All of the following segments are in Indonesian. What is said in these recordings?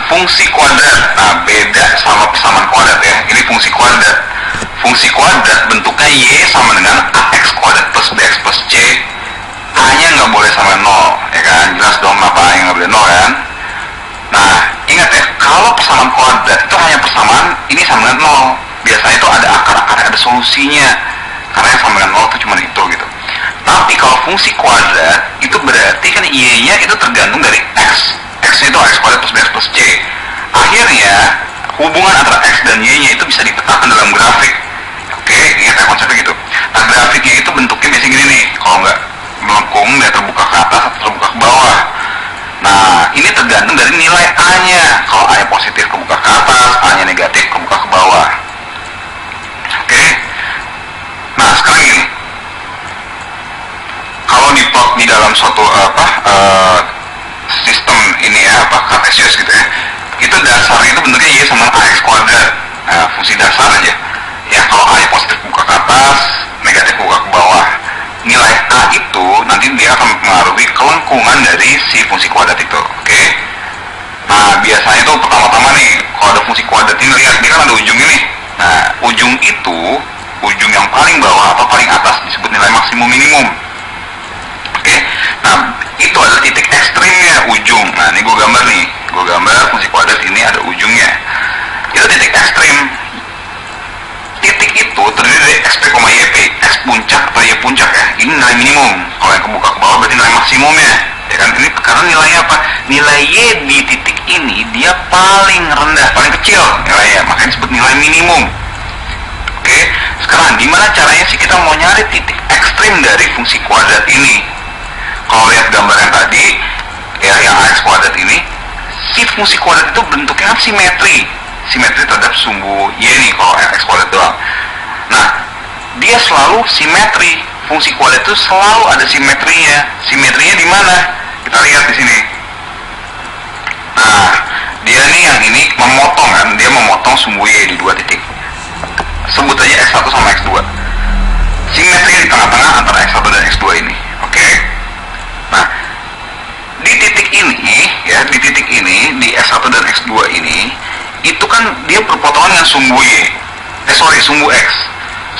fungsi kuadrat, nah beda sama persamaan kuadrat ya. Ini fungsi kuadrat. Fungsi kuadrat bentuknya y sama dengan ax kuadrat plus bx plus c. A-nya nggak boleh sama 0, ya kan? Jelas dong kenapa A-nya nggak boleh 0 kan? Nah, ingat ya, kalau persamaan kuadrat itu hanya persamaan ini sama dengan 0. Biasanya itu ada akar-akarnya, ada solusinya. Karena yang sama dengan 0 itu cuma itu gitu. Tapi kalau fungsi kuadrat itu berarti kan y-nya itu tergantung dari x. X-nya itu x kuadrat plus bx plus c. Akhirnya hubungan antara x dan y-nya itu bisa dipetakan dalam grafik. Oke, ingat ya konsepnya gitu. Nah, grafiknya itu bentuknya biasanya gini nih. Kalau nggak melengkung, dia terbuka ke atas atau terbuka ke bawah. Nah, ini tergantung dari nilai A-nya. Kalau A-nya positif kebuka ke atas, A-nya negatif kebuka ke bawah. Oke. Nah, sekarang gini. Kalau diplot di dalam suatu sistem ini ya, kartesius gitu ya. Itu dasarnya itu bentuknya y sama ax kuadrat. Nah, fungsi dasar aja. Ya, kalau A-nya positif buka ke atas, negatif buka ke bawah. Nilai A itu nanti dia akan mempengaruhi kelengkungan dari si fungsi kuadrat itu. Oke? Nah, biasanya itu pertama-tama nih, kalau ada fungsi kuadrat ini, lihat, dia kan ada ujungnya nih. Nah, ujung itu, ujung yang paling bawah atau paling atas disebut nilai maksimum minimum. Oke? Nah, itu adalah titik ekstrimnya, ujung. Nah, ini gue gambar nih. Gue gambar fungsi kuadrat ini ada ujungnya. Itu titik ekstrim. Titik itu terdiri dari xp, yp, x puncak atau y puncak ya. Ini nilai minimum. Kalau yang kebuka ke bawah berarti nilai maksimumnya. Ya kan, ini karena nilainya apa? Nilai y di titik ini dia paling rendah, paling kecil nilainya, makanya disebut nilai minimum. Oke, sekarang gimana caranya sih kita mau nyari titik ekstrim dari fungsi kuadrat ini? Kalau lihat gambar yang tadi, ya yang ax kuadrat ini, si fungsi kuadrat itu bentuknya kan simetri terhadap sumbu y nih kalau x kuadrat doang. Nah, dia selalu simetri. Fungsi kuadrat itu selalu ada simetrinya. Simetrinya di mana? Kita lihat di sini. Nah, dia nih yang ini memotong kan, dia memotong sumbu y di dua titik. Sebut aja x1 sama x2. Simetrinya di tengah-tengah antara x1 dan x2 ini. Oke? Nah, di titik ini ya, di titik ini di x1 dan x2 ini itu kan dia berpotongan dengan sumbu y. Sumbu x.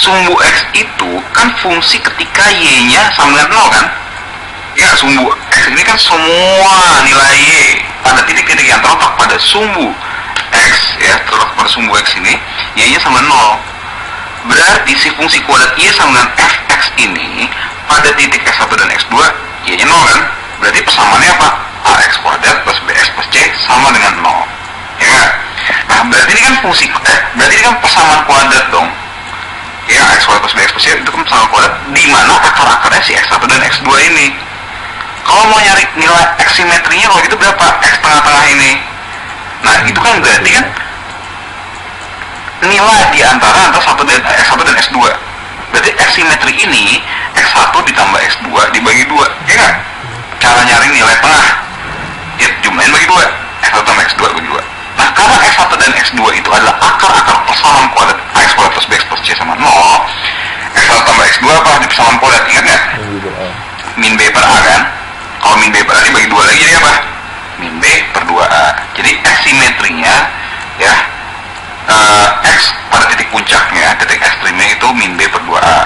Sumbu x itu kan fungsi ketika y-nya sama dengan 0 kan? Ya, sumbu x ini kan semua nilai y pada titik-titik yang terletak pada sumbu x ya, terletak pada sumbu x ini, y-nya sama 0. Berarti si fungsi kuadrat y sama dengan fx ini pada titik x1 dan x2 y-nya 0 kan? Berarti persamaannya apa? ax kuadrat plus bx plus c sama dengan 0. Ya kan? Nah, berarti ini kan berarti ini kan persamaan kuadrat dong. Ya, x kuadrat plus bx plus c itu kan persamaan kuadrat di mana akar-akarnya si x1 dan x2 ini. Kalau mau nyari nilai x simetrinya kalau gitu berapa? X tengah-tengah ini. Nah, itu kan berarti kan nilai di antara x1 dan x2. Berarti x simetri ini x1 ditambah x2 dibagi 2. Ya kan? Cara nyari nilai tengah, ya jumlahin bagi 2. x1 tambah x2 bagi 2. Nah, karena x1 dan x2 itu adalah akar-akar persamaan kuadrat ax kuadrat plus bx plus c sama 0, x1 tambah x2 apa? Di persamaan kuadrat, ingat nggak? Min b per a kan? Kalau min b per a dibagi 2 lagi jadi apa? Min b per 2a. Jadi x simetrinya ya, x pada titik puncaknya, titik ekstrimnya itu min b per 2a.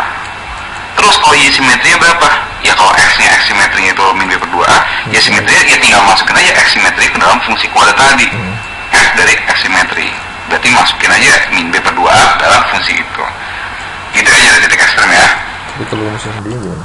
Terus kalau y simetrinya berapa? Ya kalau x-nya, x simetrinya itu min b per 2a, y simetrinya ya tinggal masukin aja x simetri ke dalam fungsi kuadrat tadi. F dari x simetri. Berarti masukin aja min b per 2a dalam fungsi itu. Gitu aja dari titik ekstrem ya. Jadi kalau misalnya sendiri gimana?